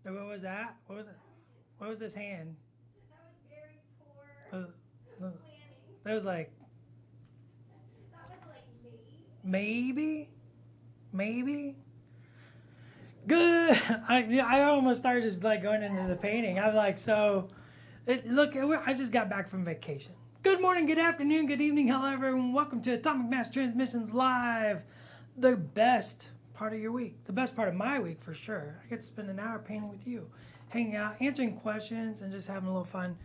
Hey, what was that? What was it? What was this hand? That was very poor That planning. was like That was like me. maybe. Good. I almost started just like going into the painting. I'm like, so, look, I just got back from vacation. Good morning, good afternoon, good evening, hello everyone. Welcome to Atomic Mass Transmissions Live. The best part of your week, the best part of my week for sure. I get to spend an hour painting with you, hanging out, answering questions, and just having a little fun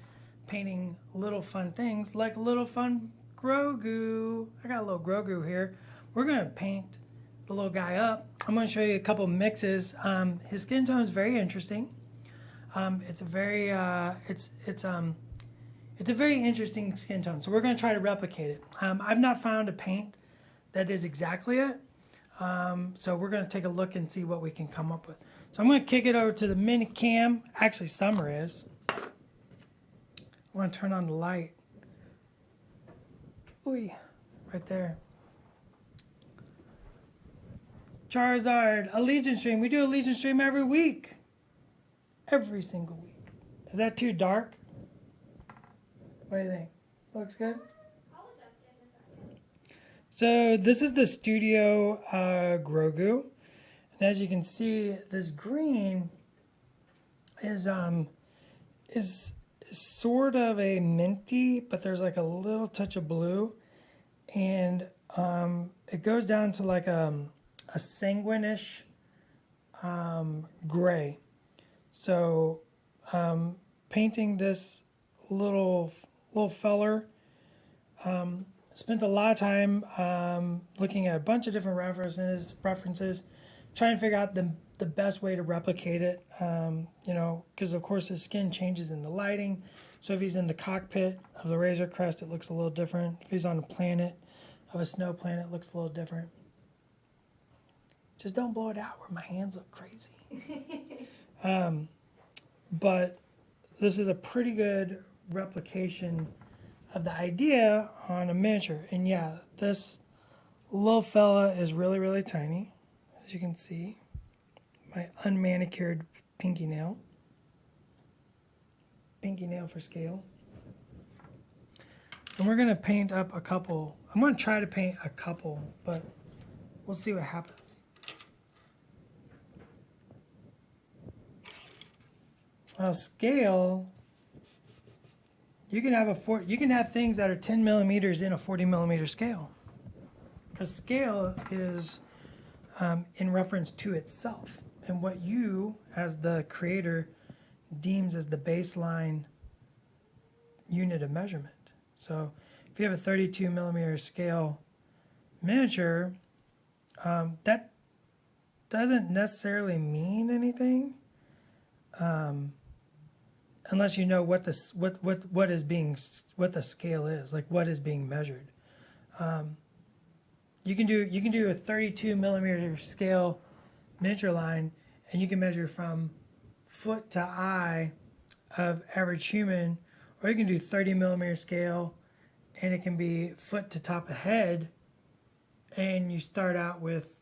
painting little fun things like little fun Grogu. I got a little Grogu here. We're gonna paint the little guy up. I'm going to show you a couple mixes. His skin tone is very interesting. It's a very it's a very interesting skin tone. So we're going to try to replicate it. I've not found a paint that is exactly it. So we're going to take a look and see what we can come up with. So I'm going to kick it over to the mini cam. Actually, Summer is. I'm going to turn on the light. Ooh, right there. Charizard, a Legion stream. We do a Legion stream every week. Every single week. Is that too dark? What do you think? Looks good? I'll adjust it in a second. So this is the studio Grogu. And as you can see, this green is sort of a minty, but there's like a little touch of blue. And it goes down to like a sanguine-ish gray. So painting this little feller, spent a lot of time looking at a bunch of different references, trying to figure out the best way to replicate it. Because of course his skin changes in the lighting. So if he's in the cockpit of the Razor Crest, it looks a little different. If he's on a planet of a snow planet, it looks a little different. Just don't blow it out where my hands look crazy. But this is a pretty good replication of the idea on a miniature. And yeah, this little fella is really, really tiny. As you can see, my unmanicured pinky nail. Pinky nail for scale. And we're going to paint up a couple. I'm going to try to paint a couple, but we'll see what happens. Well, scale, you can have things that are 10 millimeters in a 40 millimeter scale, because scale is in reference to itself and what you, as the creator, deems as the baseline unit of measurement. So, if you have a 32 millimeter scale miniature, that doesn't necessarily mean anything. Unless you know what the scale is, like what is being measured. You can do a 32 millimeter scale miniature line, and you can measure from foot to eye of average human, or you can do 30 millimeter scale, and it can be foot to top of head, and you start out with,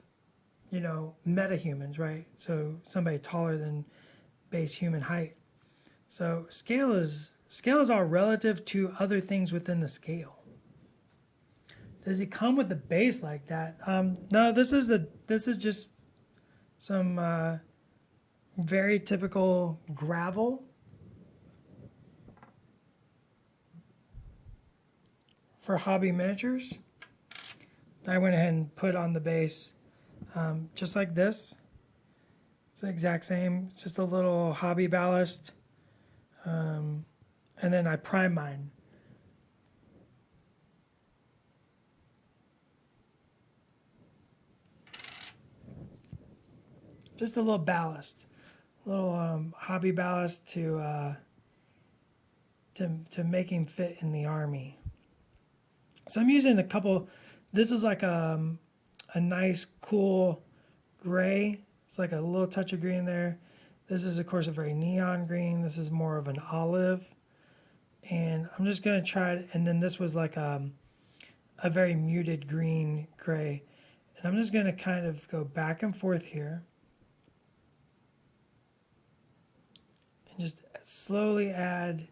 metahumans, right? So somebody taller than base human height. So scale is all relative to other things within the scale. Does he come with the base like that? No, this is just some very typical gravel for hobby miniatures. I went ahead and put on the base just like this. It's the exact same. It's just a little hobby ballast. And then I prime mine. Just a little ballast, a little hobby ballast to make him fit in the army. So I'm using a couple. This is like a nice, cool gray. It's like a little touch of green there. This is, of course, a very neon green. This is more of an olive. And I'm just going to try it. And then this was like a very muted green gray. And I'm just going to kind of go back and forth here. And just slowly add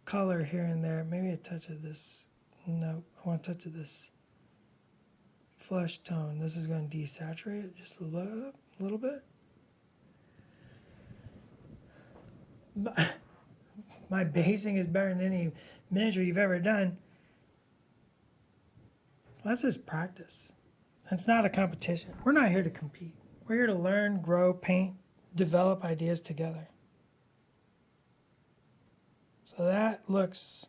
color here and there. Maybe a touch of this. No, I want a touch of this flesh tone. This is going to desaturate it just a little bit. My basing is better than any miniature you've ever done. Well, that's just practice. It's not a competition. We're not here to compete. We're here to learn, grow, paint, develop ideas together. So that looks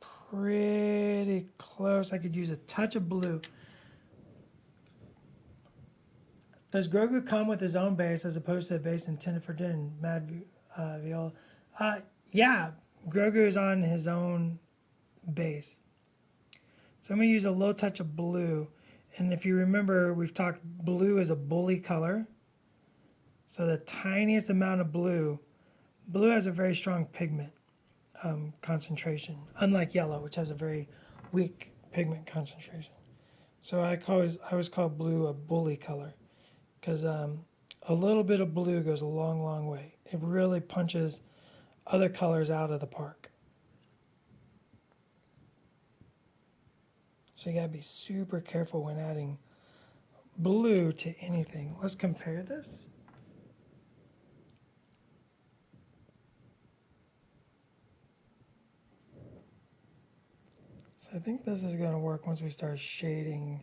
pretty close. I could use a touch of blue. Does Grogu come with his own base as opposed to a base intended for Din? Mad Viola. Yeah, Grogu is on his own base. So I'm going to use a little touch of blue. And if you remember, we've talked blue is a bully color. So the tiniest amount of blue has a very strong pigment concentration, unlike yellow, which has a very weak pigment concentration. So I always call blue a bully color because a little bit of blue goes a long, long way. It really punches other colors out of the park. So you gotta be super careful when adding blue to anything. Let's compare this. So I think this is gonna work once we start shading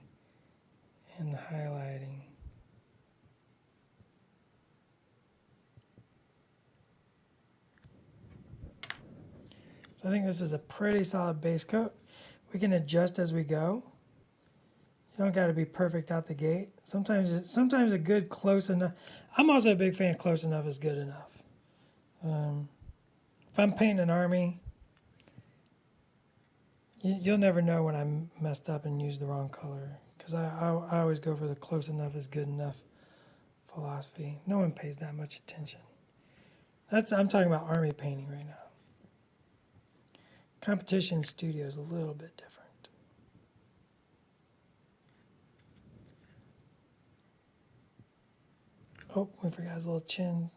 and highlighting. So I think this is a pretty solid base coat. We can adjust as we go. You don't got to be perfect out the gate. Sometimes a good close enough. I'm also a big fan of close enough is good enough. If I'm painting an army, you'll never know when I messed up and used the wrong color because I always go for the close enough is good enough philosophy. No one pays that much attention. I'm talking about army painting right now. Competition studio is a little bit different. Oh, we forgot his little chin.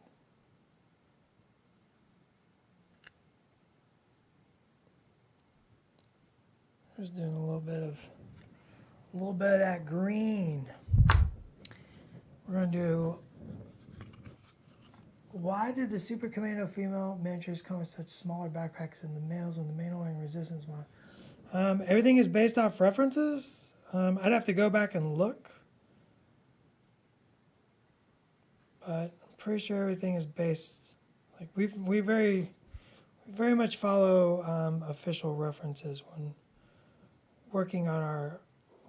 Just doing a little bit of that green. We're gonna do. Why did the Super Commando female miniatures come with such smaller backpacks than the males when the Mandalorian Resistance one? Everything is based off references. I'd have to go back and look. But I'm pretty sure everything is based, like we very much follow official references when working on our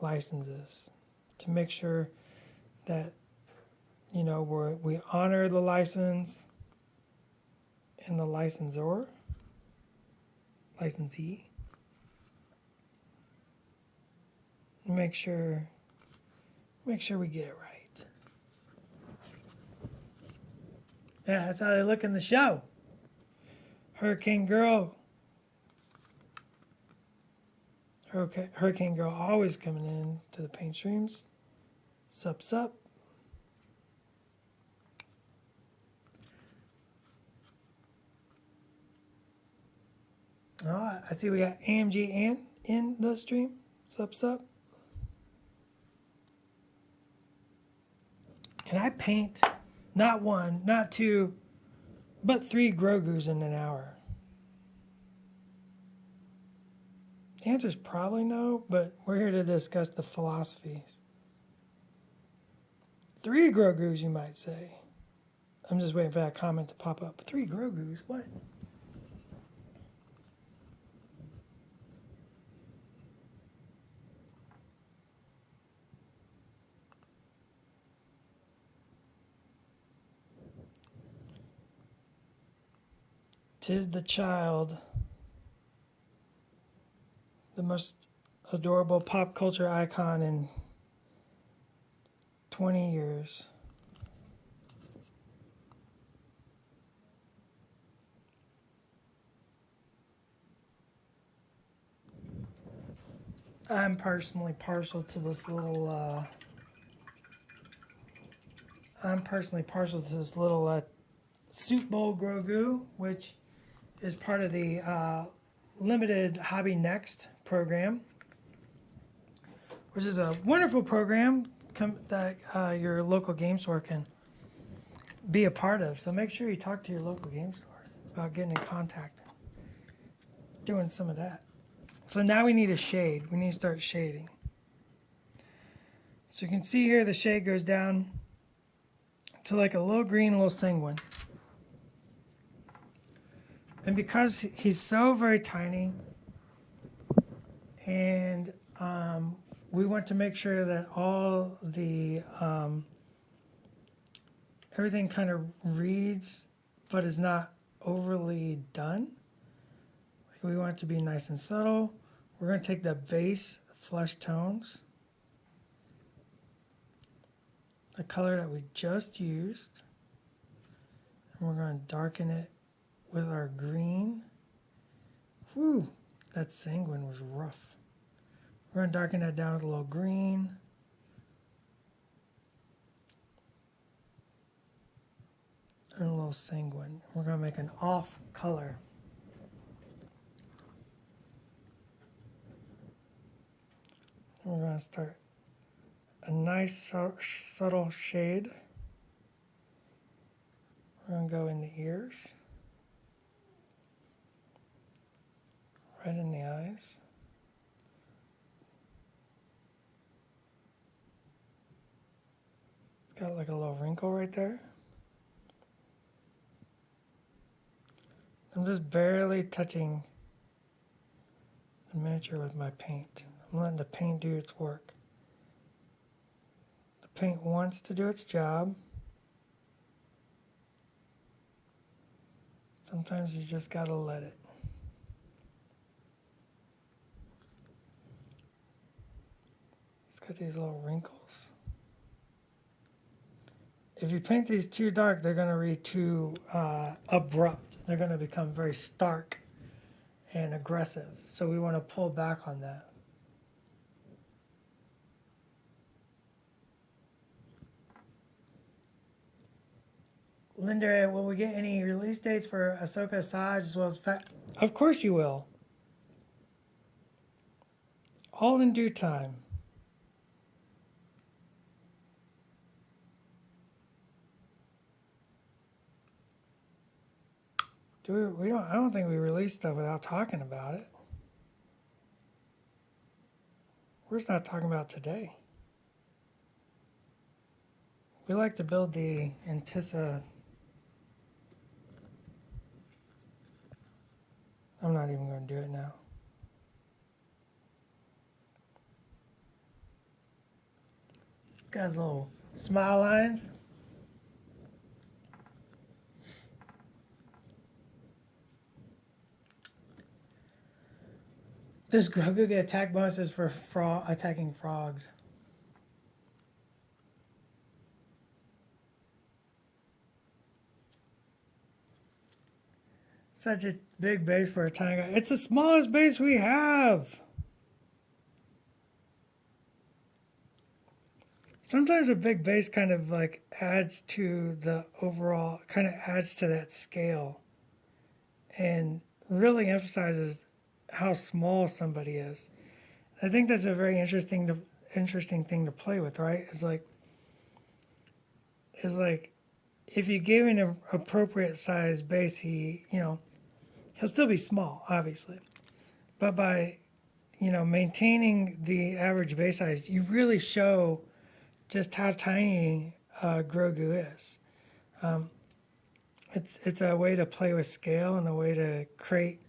licenses to make sure that we honor the license and the licensee. Make sure we get it right. Yeah, that's how they look in the show. Hurricane Girl. Hurricane Girl always coming in to the paint streams. Sup. Oh, I see we got AMG and in the stream. Sup. Can I paint not one, not two, but 3 Grogus in an hour? The answer is probably no, but we're here to discuss the philosophies. 3 Grogus, you might say. I'm just waiting for that comment to pop up. 3 Grogus? What? "'Tis the child," the most adorable pop culture icon in 20 years. I'm personally partial to this little Soup Bowl Grogu, which is part of the limited Hobby Next program, which is a wonderful program that your local game store can be a part of. So make sure you talk to your local game store about getting in contact, doing some of that. So now we need a shade. We need to start shading. So you can see here the shade goes down to like a little green, a little sanguine. And because he's so very tiny, and we want to make sure that all the everything kind of reads, but is not overly done. We want it to be nice and subtle. We're going to take the base flesh tones, the color that we just used, and we're going to darken it with our green. Whew, that sanguine was rough. We're going to darken that down with a little green. And a little sanguine. We're going to make an off color. We're going to start a nice subtle shade. We're going to go in the ears. Right in the eyes. It's got like a little wrinkle right there. I'm just barely touching the miniature with my paint. I'm letting the paint do its work. The paint wants to do its job. Sometimes you just gotta let it. It's got these little wrinkles. If you paint these too dark, they're gonna read too abrupt. They're gonna become very stark and aggressive. So we wanna pull back on that. Linda, will we get any release dates for Ahsoka Asajj as well as Of course you will. All in due time. I don't think we release stuff without talking about it. We're just not talking about today. We like to build the Antissa. I'm not even going to do it now. Got his little smile lines. Does Grogu get attack bonuses for attacking frogs? Such a big base for a tiny guy. It's the smallest base we have. Sometimes a big base kind of like adds to the overall, kind of adds to that scale and really emphasizes how small somebody is. I think that's a very interesting thing to play with, right? It's like if you give him an appropriate size base, he'll still be small, obviously, but by maintaining the average base size, you really show just how tiny Grogu is. It's a way to play with scale and a way to create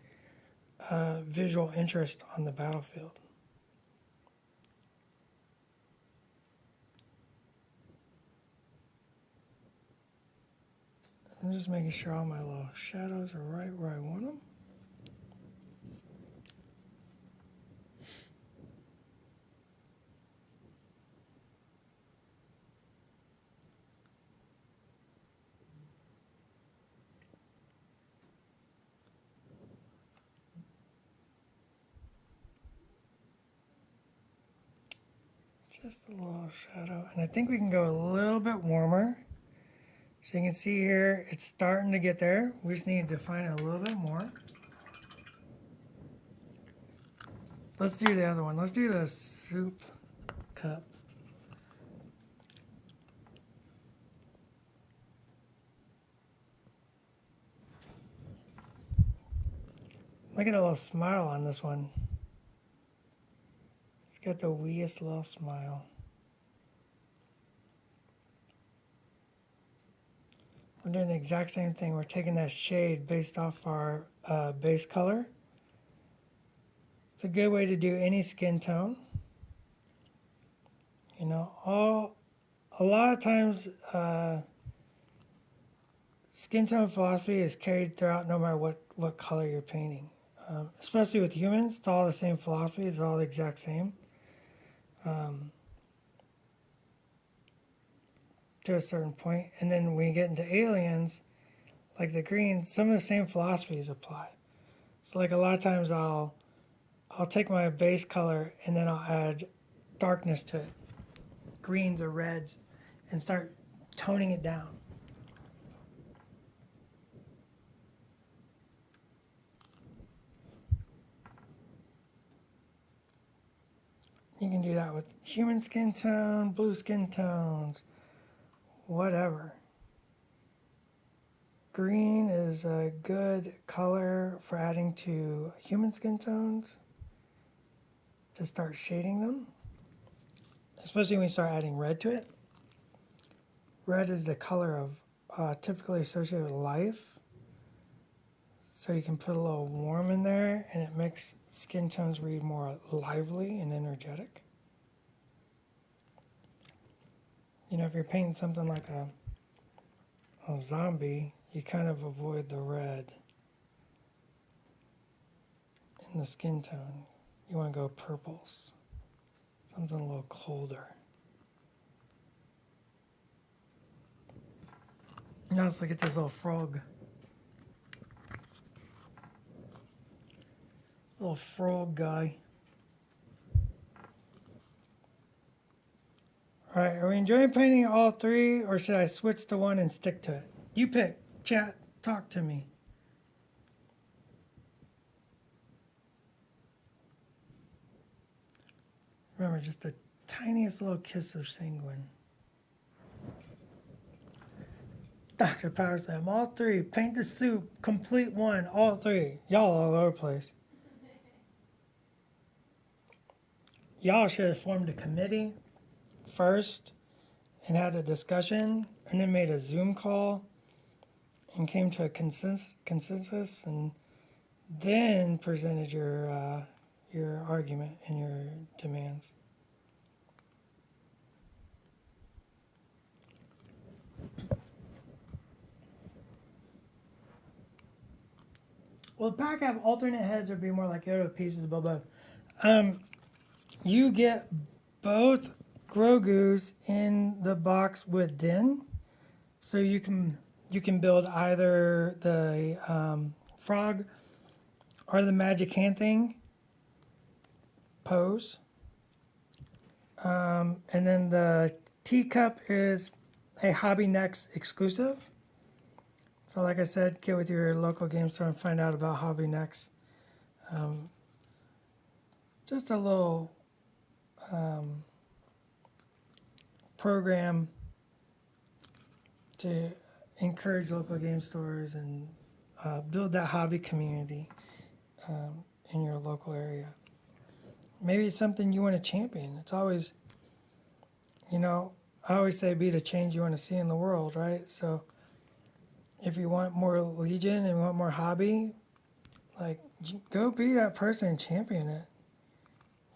visual interest on the battlefield. I'm just making sure all my little shadows are right where I want them. Just a little shadow. And I think we can go a little bit warmer So you can see here, it's starting to get there. We just need to define it a little bit more. Let's do the other one. Let's do the soup cup. Look at a little smile on this one. It's got the weeest little smile. We're doing the exact same thing. We're taking that shade based off our base color. It's a good way to do any skin tone. You know, a lot of times skin tone philosophy is carried throughout no matter what color you're painting. Especially with humans, it's all the same philosophy. It's all the exact same. To a certain point. And then when you get into aliens, like the green, some of the same philosophies apply. So like a lot of times I'll take my base color and then I'll add darkness to it, greens or reds, and start toning it down. You can do that with human skin tone, blue skin tones, whatever. Green is a good color for adding to human skin tones to start shading them, especially when you start adding red to it. Red is the color of typically associated with life, so you can put a little warm in there and it makes skin tones read more lively and energetic. You know, if you're painting something like a zombie, you kind of avoid the red in the skin tone. You want to go purples, something a little colder. Now let's look at this little frog. Little frog guy. Alright, are we enjoying painting all three, or should I switch to one and stick to it? You pick. Chat. Talk to me. Remember, just the tiniest little kiss of sanguine. Dr. Power Slam, all three. Paint the soup. Complete one. All three. Y'all all over the place. Y'all should have formed a committee first and had a discussion and then made a Zoom call and came to a consensus and then presented your argument and your demands. Will the pack have alternate heads or be more like Yoda pieces, blah, blah? You get both Grogus in the box with Din, so you can build either the frog or the magic hand thing pose. And then the teacup is a Hobby Next exclusive. So like I said, get with your local game store and find out about Hobby Next. Just a little program to encourage local game stores and build that hobby community in your local area. Maybe it's something you want to champion. It's always, you know, I always say be the change you want to see in the world, right? So if you want more Legion and want more hobby, like, go be that person and champion it.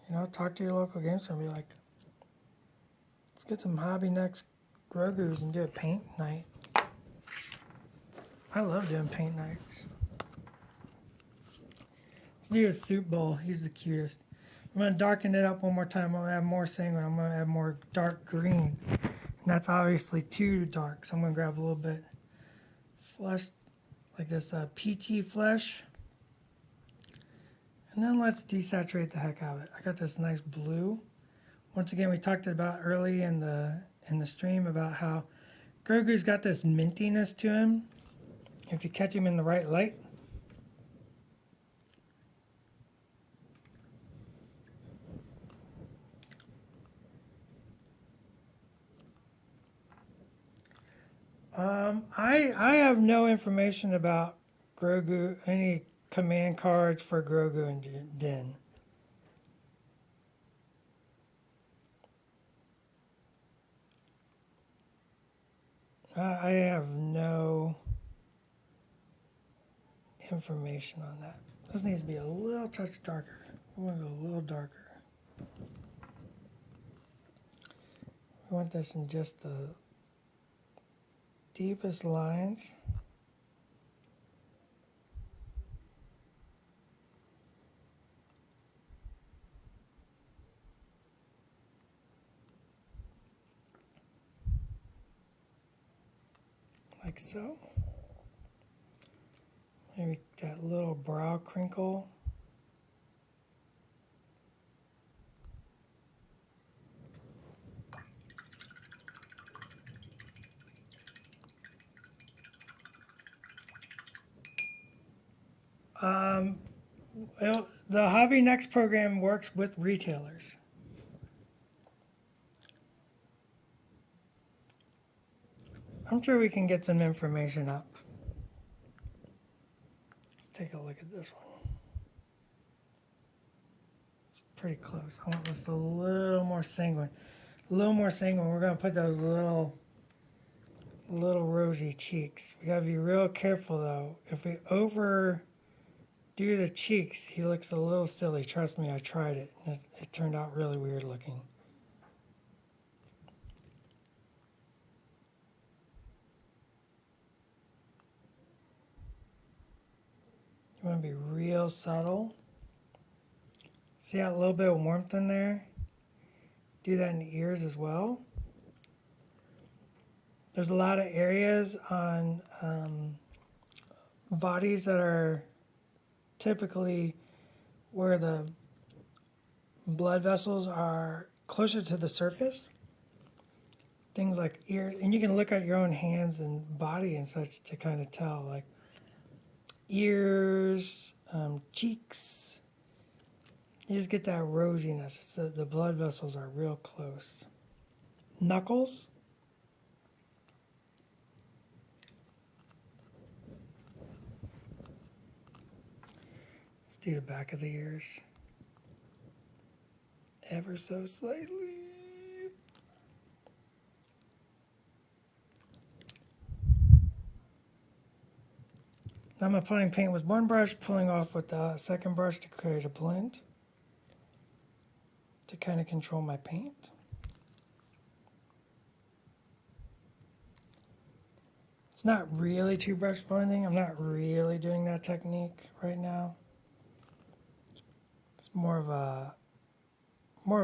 You know, talk to your local game store and be like, let's get some Hobby Next Grogus and do a paint night. I love doing paint nights. Let's do a soup bowl. He's the cutest. I'm going to darken it up one more time. I'm going to add more sanguine. I'm going to add more dark green. And that's obviously too dark, so I'm going to grab a little bit flesh, like this peachy flesh. And then let's desaturate the heck out of it. I got this nice blue. Once again, we talked about early in the stream about how Grogu's got this mintiness to him. If you catch him in the right light. I have no information about Grogu, any command cards for Grogu and Din. I have no information on that. This needs to be a little touch darker. We want to go a little darker. We want this in just the deepest lines. Like so. Maybe that little brow crinkle. The Hobby Next program works with retailers. I'm sure we can get some information up. Let's take a look at this one. It's pretty close. I want this a little more sanguine. A little more sanguine. We're going to put those little rosy cheeks. We got to be real careful though. If we overdo the cheeks, he looks a little silly. Trust me, I tried it. It turned out really weird looking. You want to be real subtle. See that little bit of warmth in there? Do that in the ears as well. There's a lot of areas on bodies that are typically where the blood vessels are closer to the surface. Things like ears, and you can look at your own hands and body and such to kind of tell, like ears, cheeks. You just get that rosiness. So the blood vessels are real close. Knuckles. Let's do the back of the ears. Ever so slightly. Now I'm applying paint with one brush, pulling off with the second brush to create a blend, to kind of control my paint. It's not really two brush blending. I'm not really doing that technique right now. It's more of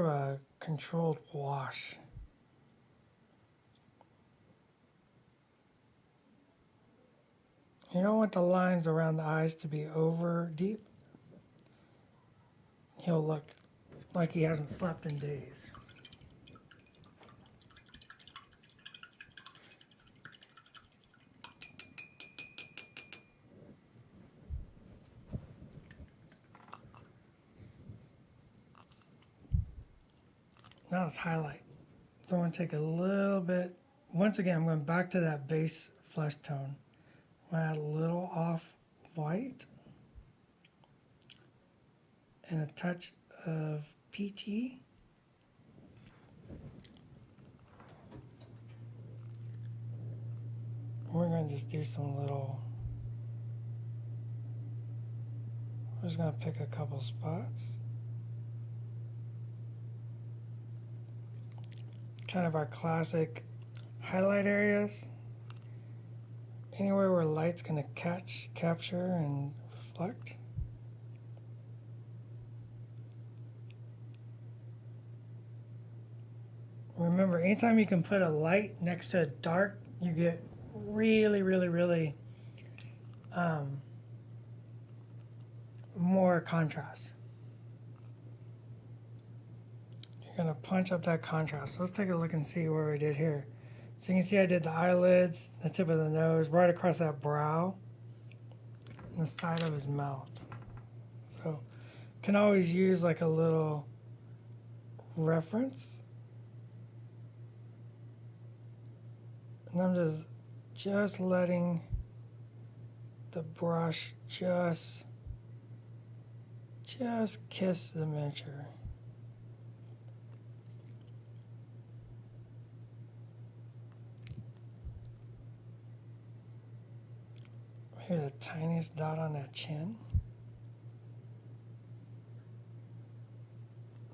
a controlled wash. You don't want the lines around the eyes to be over deep. He'll look like he hasn't slept in days. Now let's highlight. So I'm going to take a little bit. Once again, I'm going back to that base flesh tone. I'm going to add a little off white and a touch of peachy. We're going to just do some little. We're just going to pick a couple spots. Kind of our classic highlight areas. Anywhere where light's going to capture and reflect. Remember, anytime you can put a light next to a dark, you get really more contrast. You're going to punch up that contrast. So let's take a look and see what we did here. So you can see I did the eyelids, the tip of the nose, right across that brow, and the side of his mouth. So can always use like a little reference. And I'm just letting the brush just kiss the miniature. Maybe the tiniest dot on that chin.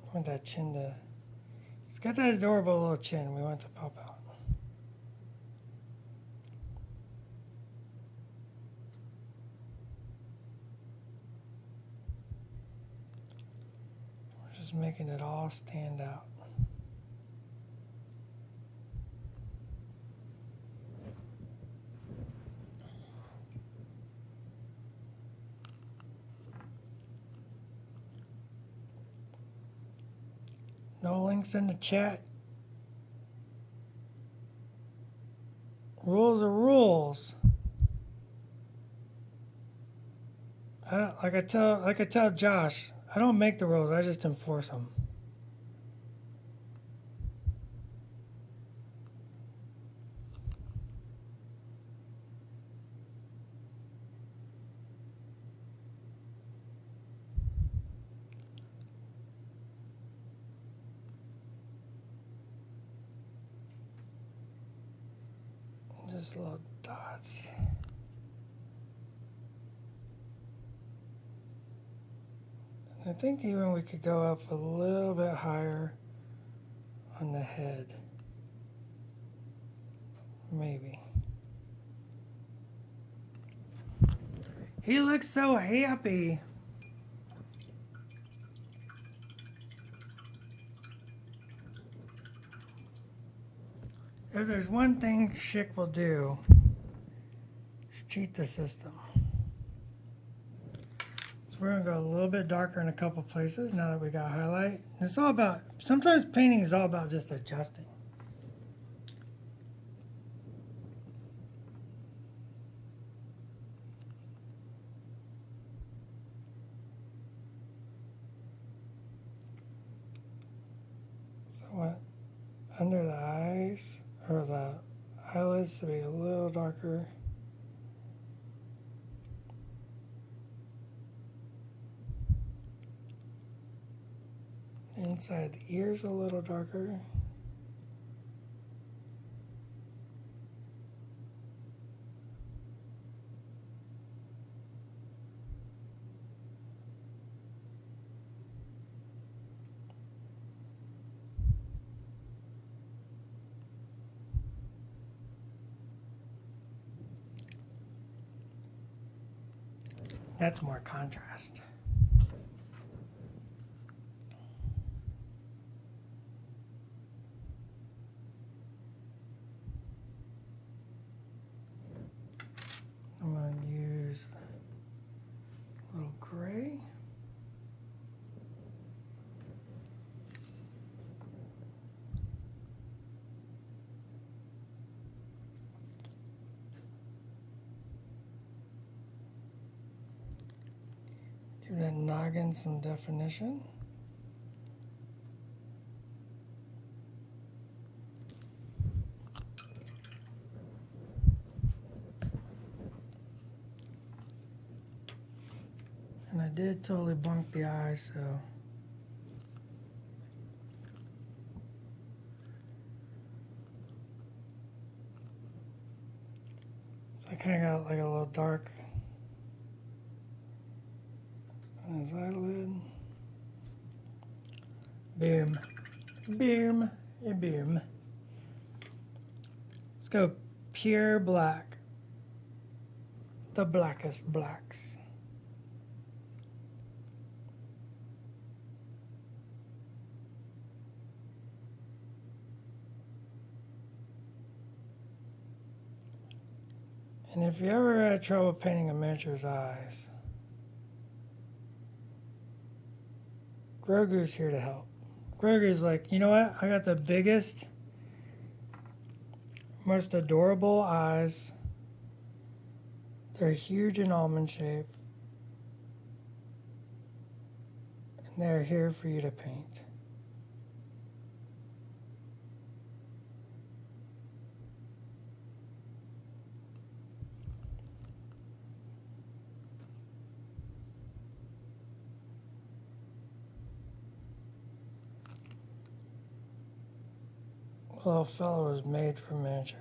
I want that chin to... It's got that adorable little chin. We want it to pop out. We're just making it all stand out. No links in the chat. Rules are rules. Like I tell Josh, I don't make the rules. I just enforce them. Just little dots. I think even we could go up a little bit higher on the head. Maybe. He looks so happy. If there's one thing Schick will do, it's cheat the system. So we're gonna go a little bit darker in a couple places now that we got highlight. It's all about, sometimes painting is all about just adjusting. So I went under the eyes, or the eyelids to be a little darker. Inside the ears a little darker. That's more contrast. I'm going to use a little gray. Give that noggin some definition. And I did totally bunk the eyes, so. So I kind of got like a little dark on his eyelid. Boom. Boom. And boom. Let's go pure black. The blackest blacks. And if you ever had trouble painting a miniature's eyes, Grogu's here to help. Grogu's like, you know what? I got the biggest Most adorable eyes. They're huge and almond shape. And they're here for you to paint. Little fellow was made for miniature.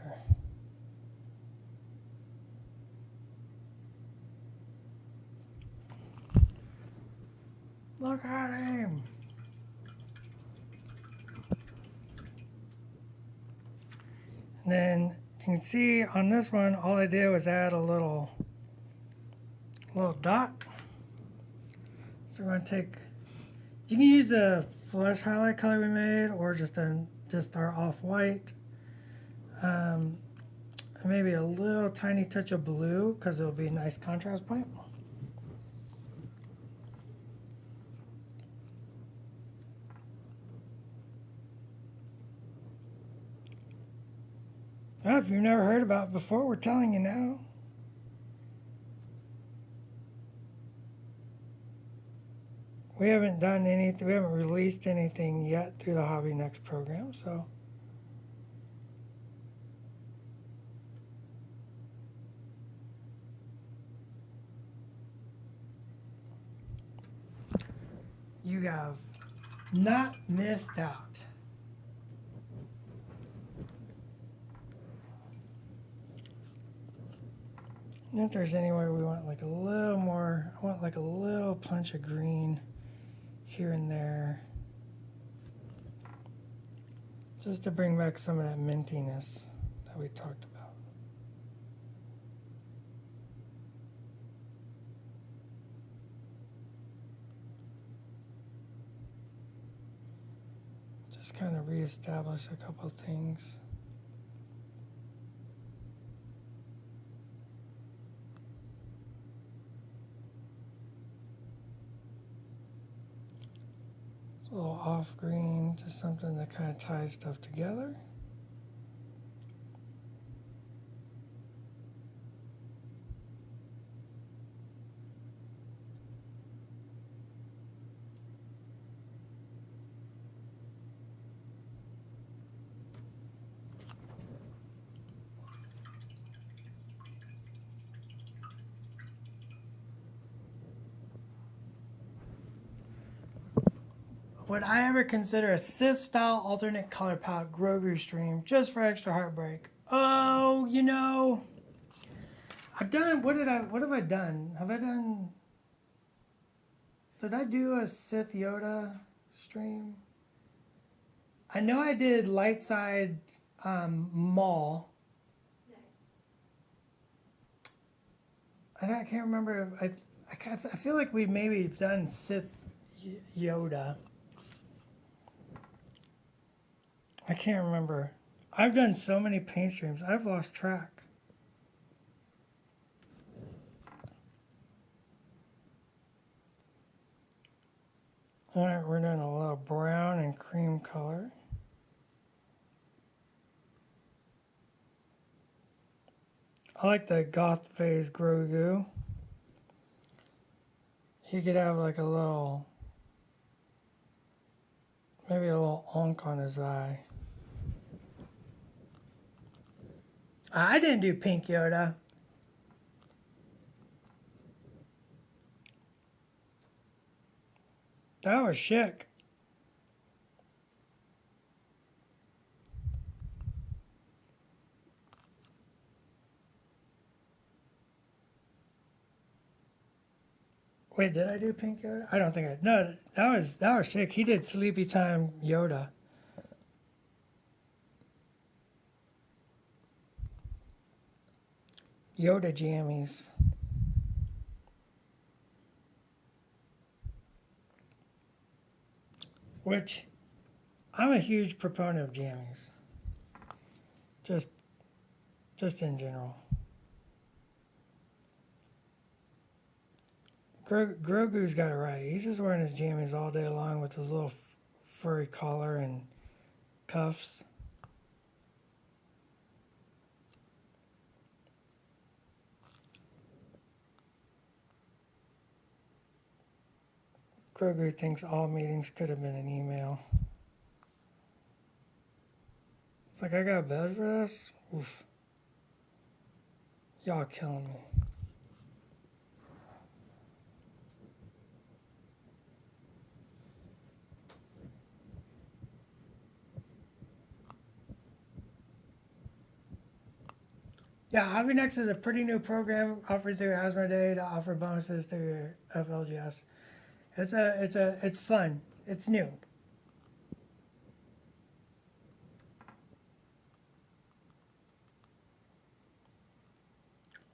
Look at him! And then you can see on this one, all I did was add a little dot. So we're gonna take. You can use a flesh highlight color we made, or just our off-white. And maybe a little tiny touch of blue, because it'll be a nice contrast point. Well, if you've never heard about it before, we're telling you now. We haven't done anything, we haven't released anything yet through the Hobby Next program, so. You have not missed out. And if there's anywhere we want like a little more, I want like a little punch of green here and there. Just to bring back some of that mintiness that we talked about. Just kind of reestablish a couple things. A little off green, just something that kind of ties stuff together. Would I ever consider a Sith style alternate color palette Grogu stream just for extra heartbreak? Oh, you know, I've done, what have I done? Did I do a Sith Yoda stream? I know I did light side Maul. And I can't remember, I feel like we maybe done Sith Yoda. I can't remember. I've done so many paint streams, I've lost track. Alright, we're doing a little brown and cream color. I like the goth phase Grogu. He could have like a little, maybe a little onk on his eye. I didn't do Pink Yoda. That was chic. Wait, did I do Pink Yoda? I don't think I. No, that was chic. He did Sleepy Time Yoda. Yoda jammies. Which, I'm a huge proponent of jammies. Just in general. Grogu's got it right. He's just wearing his jammies all day long with his little furry collar and cuffs. Grogu thinks all meetings could have been an email. It's like, I got bed for this? Oof. Y'all killing me. Yeah, HobbyNext is a pretty new program offered through Asmodee to offer bonuses through your FLGS. It's fun. It's new.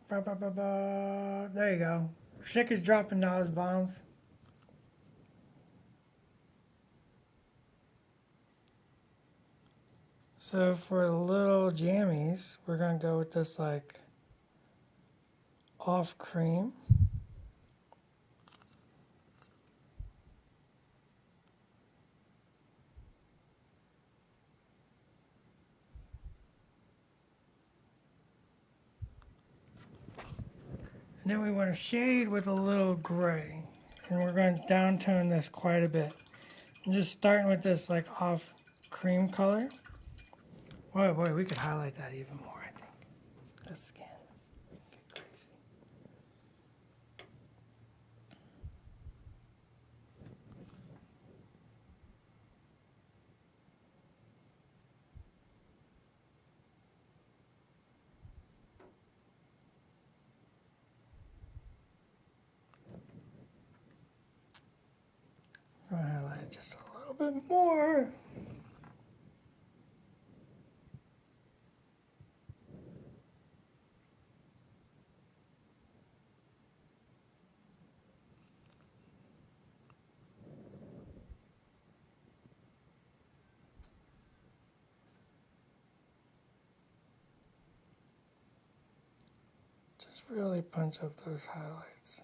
There you go. Schick is dropping Nas bombs. So for little jammies, we're gonna go with this like off cream. And then we want to shade with a little gray. And we're going to downtone this quite a bit. I'm just starting with this like off cream color. Boy, we could highlight that even more, I think. The skin. Get crazy. I'm going to highlight it just a little bit more. Just really punch up those highlights.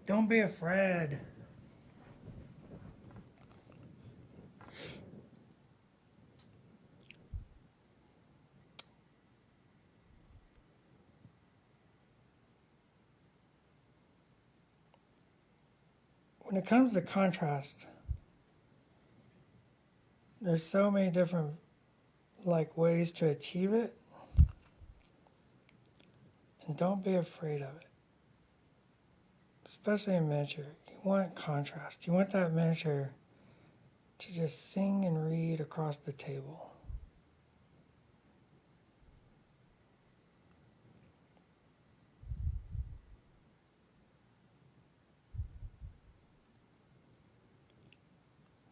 Don't be afraid. When it comes to contrast, there's so many different like ways to achieve it. And don't be afraid of it. Especially in miniature. You want contrast. You want that miniature to just sing and read across the table.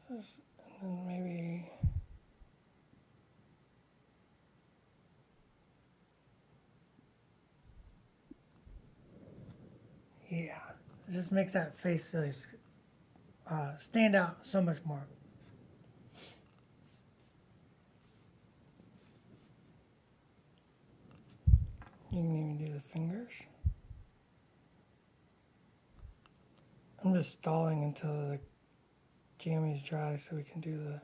And then maybe yeah, it just makes that face really stand out so much more. You can even do the fingers. I'm just stalling until the jammies dry so we can do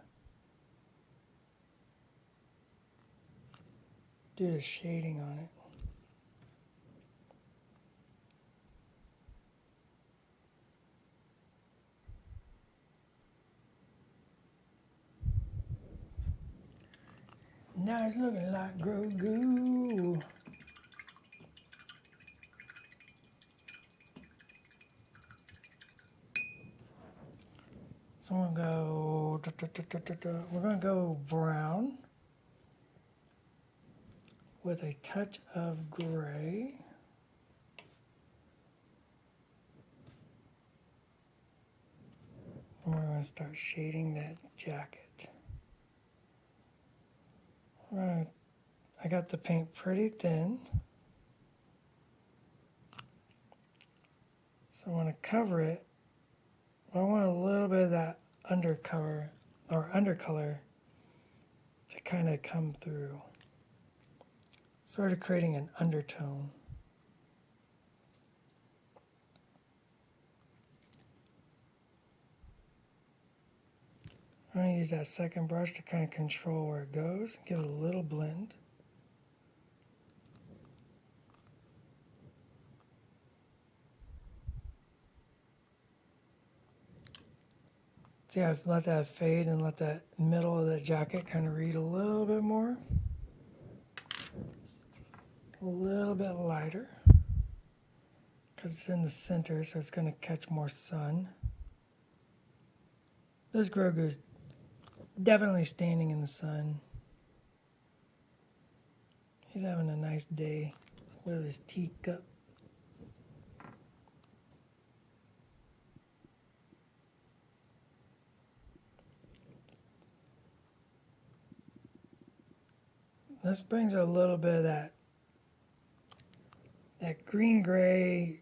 the shading on it. Now it's looking like Grogu. So I'm gonna go, we're gonna go brown with a touch of gray. And we're gonna start shading that jacket. I got the paint pretty thin. So I want to cover it. I want a little bit of that undercolor to kind of come through. Sort of creating an undertone. I'm going to use that second brush to kind of control where it goes and give it a little blend. See, I've let that fade and let that middle of the jacket kind of read a little bit more. A little bit lighter. Because it's in the center, so it's going to catch more sun. This Grogu is definitely standing in the sun. He's having a nice day with his teacup. This brings a little bit of that green, gray,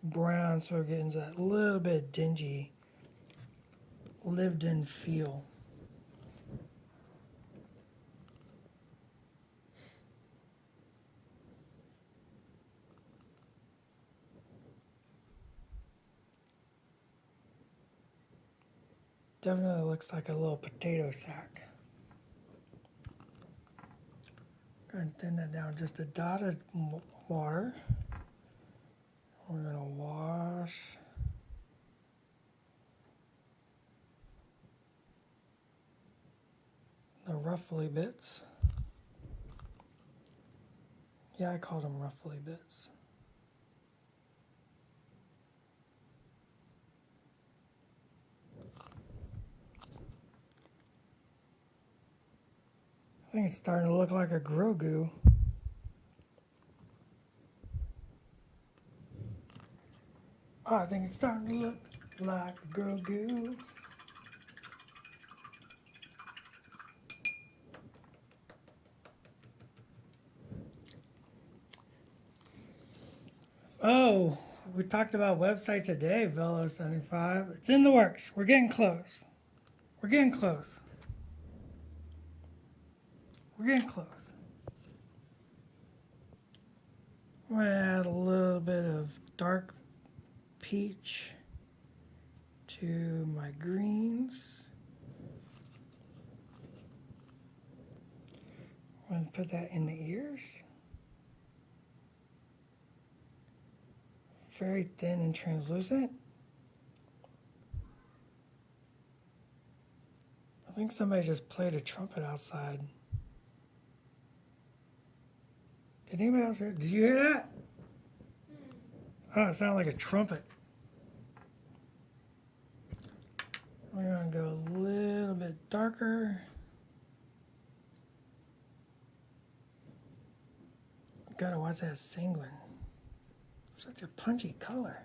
brown, so we're getting that little bit dingy, lived-in feel. Definitely looks like a little potato sack. And thin that down just a dot of water. We're going to wash the ruffly bits. Yeah, I called them ruffly bits. I think it's starting to look like a Grogu. Oh, I think it's starting to look like a Grogu. Oh, we talked about website today, Velo75. It's in the works. We're getting close. We're getting close. We're getting close. I'm going to add a little bit of dark peach to my greens. I'm going to put that in the ears. Very thin and translucent. I think somebody just played a trumpet outside. Did anybody else hear? Did you hear that? Oh, it sounded like a trumpet. We're going to go a little bit darker. Gotta watch that sanguine. Such a punchy color.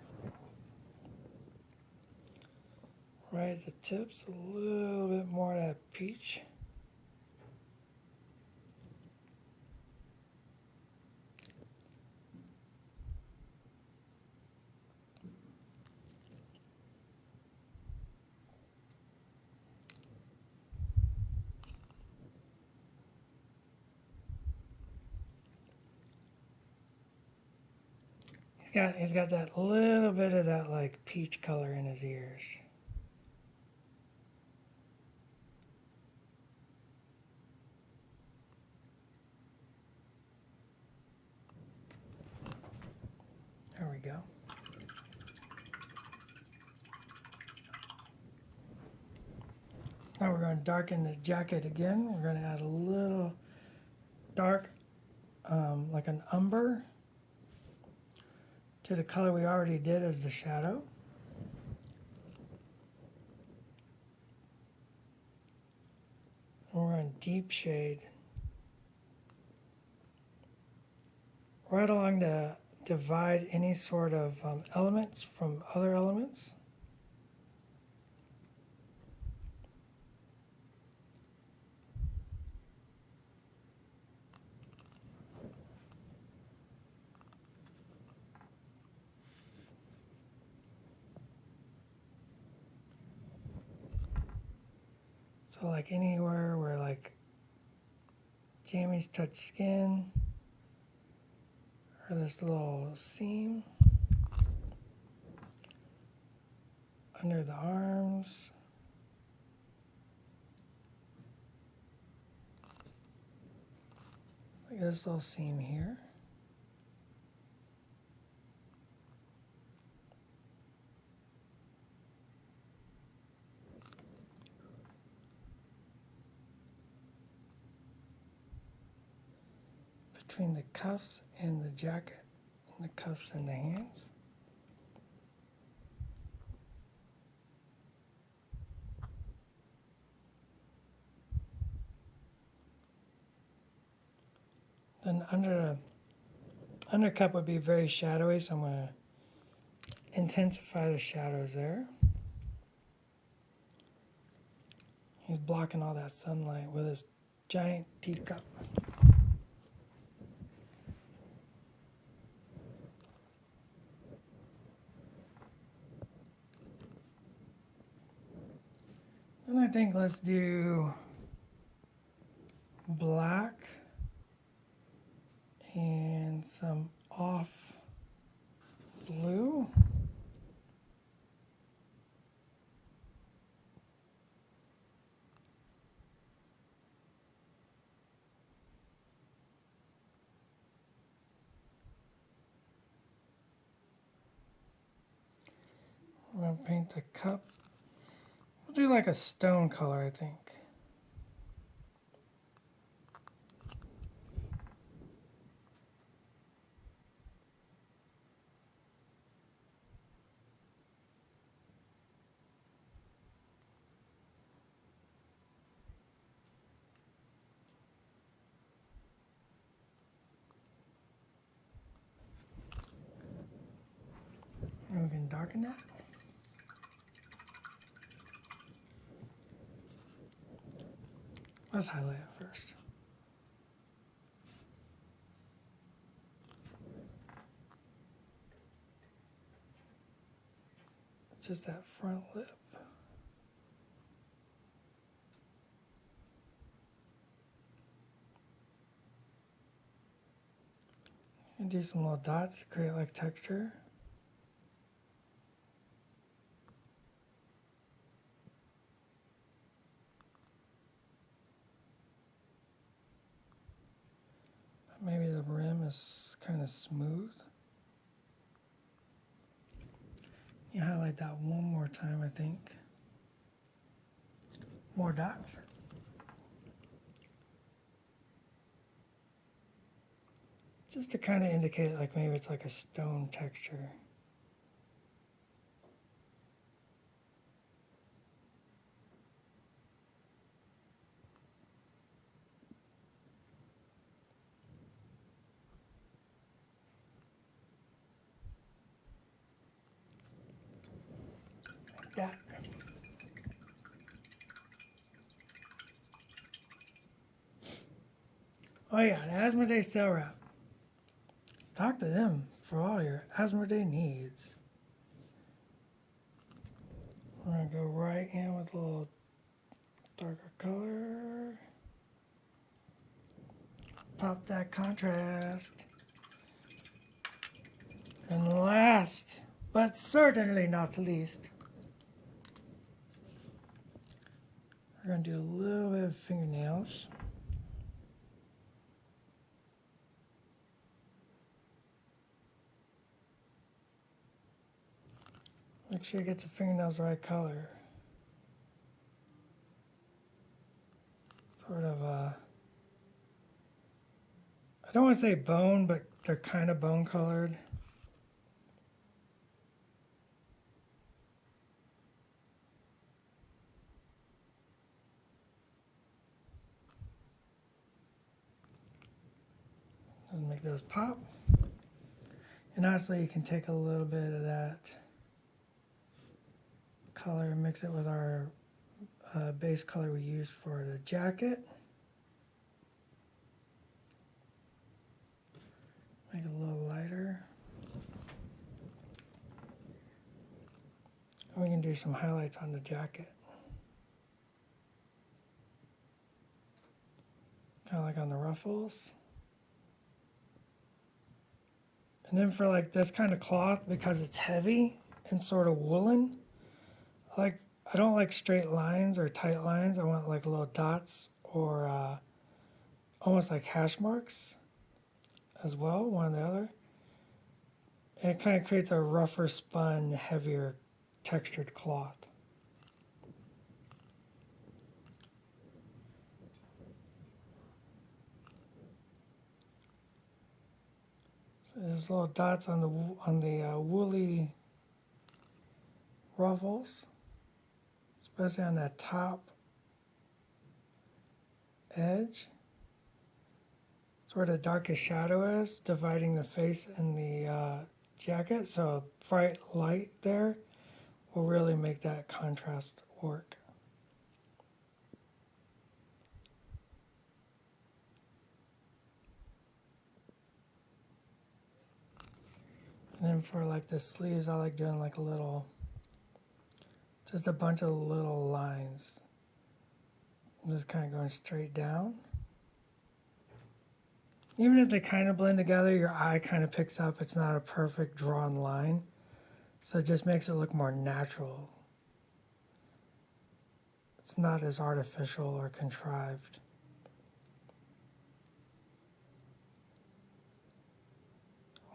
Right at the tips, a little bit more of that peach. He's got that little bit of that like peach color in his ears. There we go. Now we're going to darken the jacket again. We're going to add a little dark, like an umber, to the color we already did as the shadow. And we're going to deep shade right along to divide any sort of elements from other elements. So like anywhere where like jammies touch skin, or this little seam under the arms. Like this little seam here. between the cuffs and the jacket, and the cuffs and the hands. Then under the undercup would be very shadowy, so I'm going to intensify the shadows there. He's blocking all that sunlight with his giant teacup. And I think let's do black and some off blue. I'm going to paint the cup. We'll do like a stone color, I think. And we can darken that. Let's highlight it first. Just that front lip. And do some little dots to create like texture. Maybe the rim is kind of smooth. You highlight that one more time, I think. More dots. Just to kind of indicate like maybe it's like a stone texture. Like that. Oh yeah, the Asmodee Cell Wrap. Talk to them for all your Asmodee needs. We're going to go right in with a little darker color. Pop that contrast. And last, but certainly not least, we're going to do a little bit of fingernails. Make sure you get the fingernails the right color. Sort of, I don't want to say bone, but they're kind of bone colored. And make those pop. And honestly, you can take a little bit of that color and mix it with our base color we used for the jacket. Make it a little lighter. And we can do some highlights on the jacket. Kind of like on the ruffles. And then for like this kind of cloth, because it's heavy and sort of woolen, I don't like straight lines or tight lines. I want like little dots or almost like hash marks as well, one or the other. And it kind of creates a rougher spun, heavier textured cloth. There's little dots on the woolly ruffles, especially on that top edge. It's where the darkest shadow is, dividing the face and the jacket. So bright light there will really make that contrast work. And then for like the sleeves, I like doing like just a bunch of little lines. Just kind of going straight down. Even if they kind of blend together, your eye kind of picks up it's not a perfect drawn line. So it just makes it look more natural. It's not as artificial or contrived.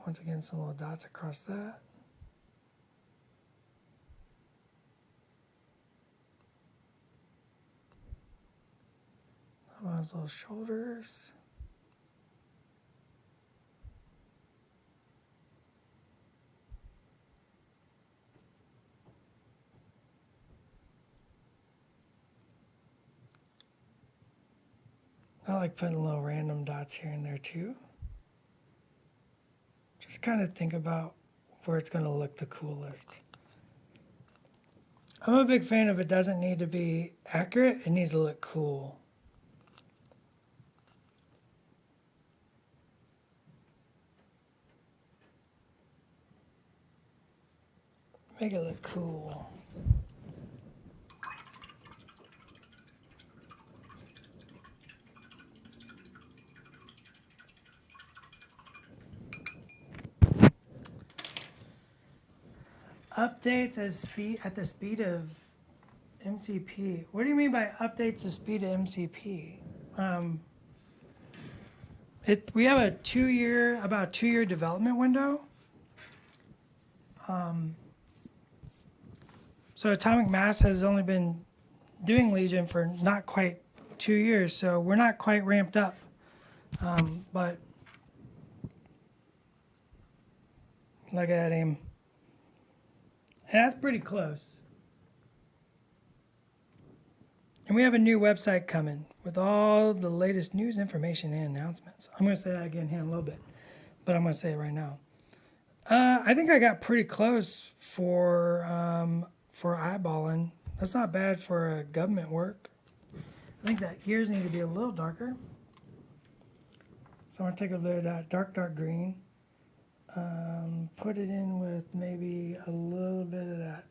Once again, some little dots across that. Those little shoulders. I like putting little random dots here and there too. Just kind of think about where it's going to look the coolest. I'm a big fan of it doesn't need to be accurate, it needs to look cool. Make it look cool. Updates at the speed of MCP. What do you mean by updates the speed of MCP? We have about 2-year development window. So Atomic Mass has only been doing Legion for not quite 2 years, so we're not quite ramped up. But look at him. And that's pretty close. And we have a new website coming with all the latest news, information, and announcements. I'm going to say that again here in a little bit, but I'm going to say it right now. I think I got pretty close for eyeballing. That's not bad for government work. I think that ears need to be a little darker. So I'm going to take a bit of that dark green. Put it in with maybe a little bit of that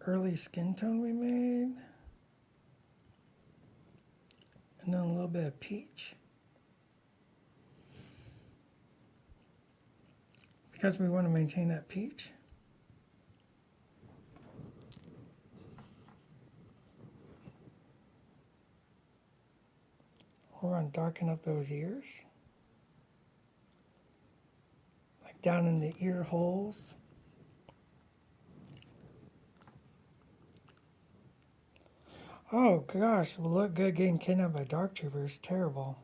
early skin tone we made. And then a little bit of peach. Because we want to maintain that peach. We're going to darken up those ears. Down in the ear holes. Oh gosh, will look good getting kidnapped by dark troopers. Terrible.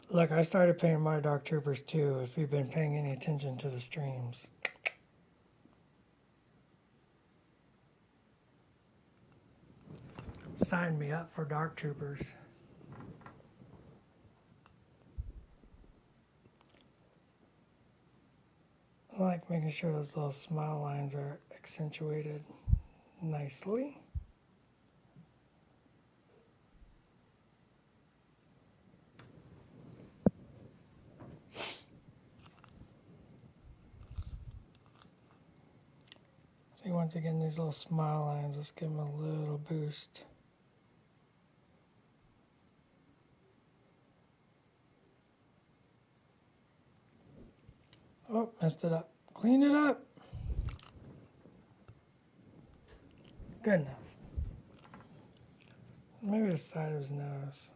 Look, I started painting my dark troopers too, if you've been paying any attention to the streams. Sign me up for dark troopers. I like making sure those little smile lines are accentuated nicely. See, once again, these little smile lines, let's give them a little boost. Oh, messed it up. Clean it up. Good enough. Maybe the side of his nose.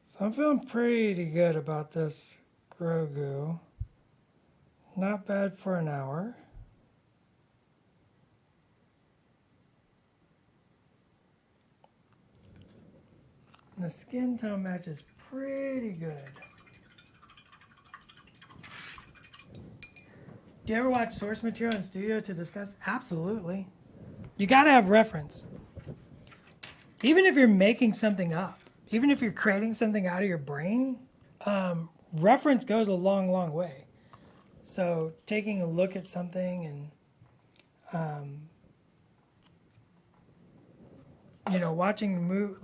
So I'm feeling pretty good about this Grogu. Not bad for an hour. The skin tone match is pretty good. Do you ever watch source material in studio to discuss? Absolutely. You got to have reference. Even if you're making something up, even if you're creating something out of your brain, reference goes a long, long way. So taking a look at something and, watching the move,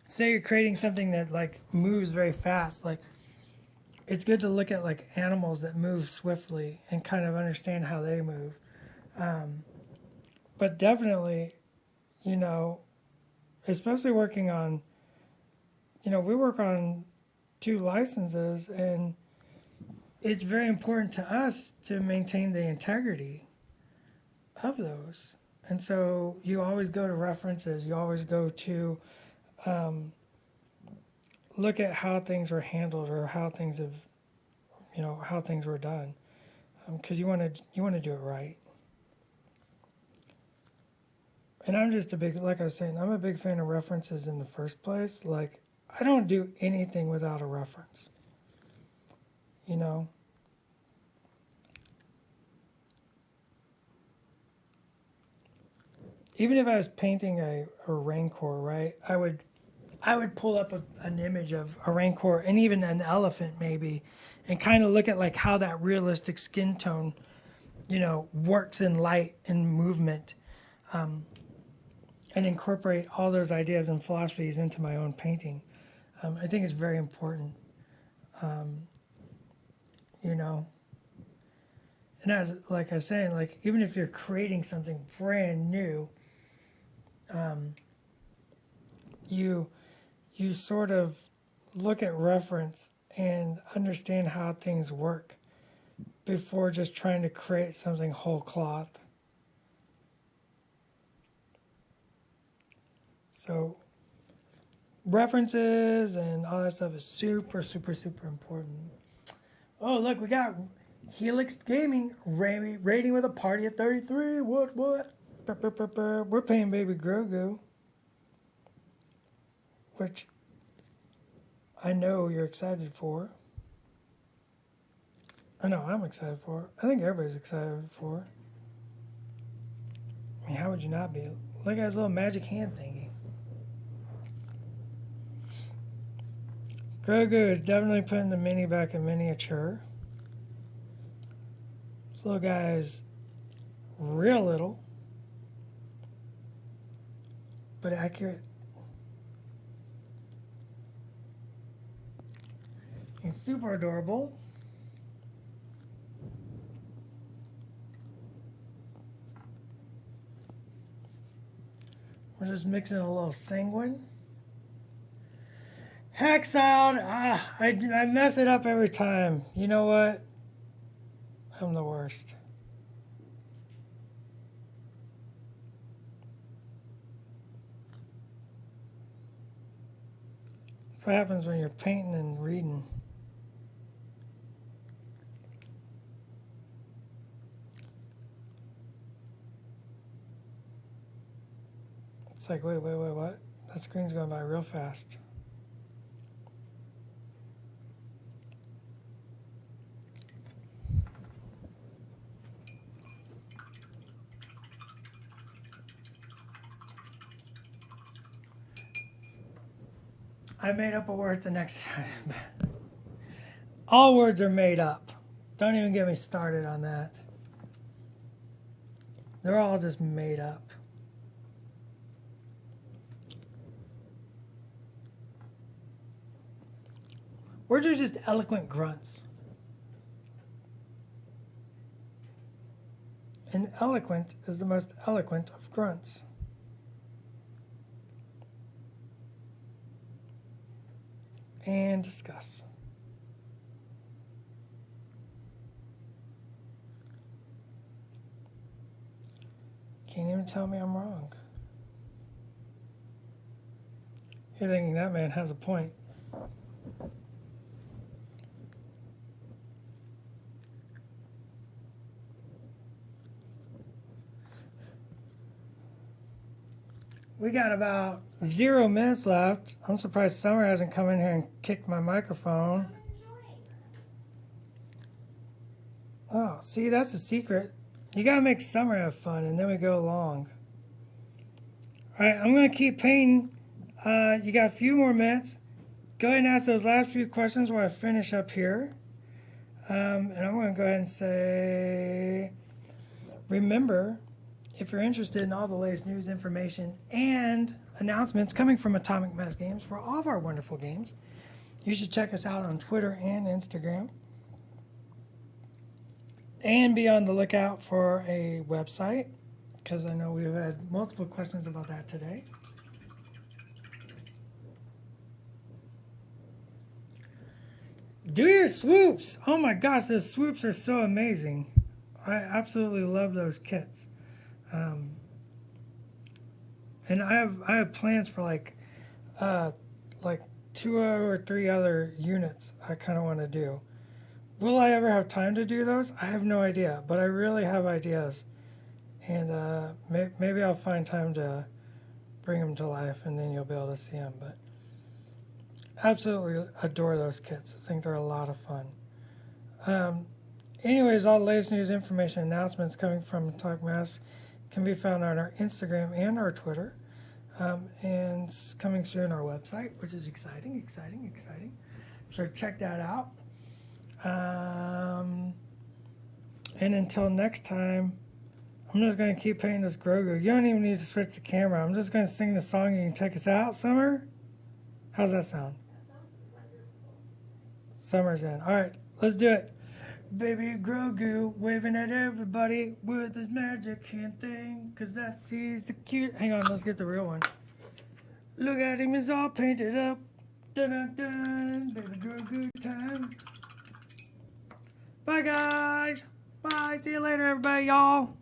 say you're creating something that like moves very fast, like it's good to look at like animals that move swiftly and kind of understand how they move. But definitely, especially working on, we work on 2 licenses, and it's very important to us to maintain the integrity of those. And so you always go to references, you always go to look at how things were handled or how things have, how things were done, because you want to do it right. And I'm just like I was saying, I'm a big fan of references in the first place. Like, I don't do anything without a reference. Even if I was painting a rancor, right? I would pull up an image of a rancor and even an elephant maybe, and kind of look at like how that realistic skin tone, works in light and movement, and incorporate all those ideas and philosophies into my own painting. I think it's very important, And as like I was saying, like even if you're creating something brand new, you sort of look at reference and understand how things work before just trying to create something whole cloth. So references and all that stuff is super, super, super important. Oh, look, we got Helix Gaming rating with a party at 33. What? We're paying baby Grogu, which I know you're excited for. I know I'm excited for. I think everybody's excited for. I mean, how would you not be? Look at his little magic hand thingy. Grogu is definitely putting the mini back in miniature. This little guy is real little, but accurate. He's super adorable. We're just mixing a little sanguine. Hexiled. I mess it up every time. You know what? I'm the worst. That's what happens when you're painting and reading. It's like, wait, what? That screen's going by real fast. I made up a word the next time. All words are made up. Don't even get me started on that. They're all just made up. Words are just eloquent grunts. And eloquent is the most eloquent of grunts. And discuss. Can't even tell me I'm wrong. You're thinking that man has a point. We got about 0 minutes left. I'm surprised Summer hasn't come in here and kicked my microphone. I'm enjoying. Oh, see, that's the secret. You gotta make Summer have fun, and then we go along. All right, I'm gonna keep painting. You got a few more minutes. Go ahead and ask those last few questions while I finish up here. And I'm gonna go ahead and say, remember, if you're interested in all the latest news, information, and announcements coming from Atomic Mass Games for all of our wonderful games, you should check us out on Twitter and Instagram. And be on the lookout for a website, because I know we've had multiple questions about that today. Do your swoops! Oh my gosh, those swoops are so amazing. I absolutely love those kits. And I have plans for like 2 or 3 other units I kind of want to do. Will I ever have time to do those? I have no idea, but I really have ideas. And maybe I'll find time to bring them to life, and then you'll be able to see them. But absolutely adore those kits. I think they're a lot of fun. Anyways, all the latest news, information, announcements coming from Talk Mass can be found on our Instagram and our Twitter. And coming soon our website, which is exciting. So check that out. And until next time, I'm just going to keep painting this Grogu. You don't even need to switch the camera. I'm just going to sing the song and you can take us out, Summer? How's that sound? That sounds wonderful. Summer's in. All right, let's do it. Baby Grogu waving at everybody with his magic hand thing, 'cause that he's the cute. Hang on, let's get the real one. Look at him, he's all painted up. Dun dun dun, baby Grogu time. Bye guys. Bye. See you later, everybody, y'all.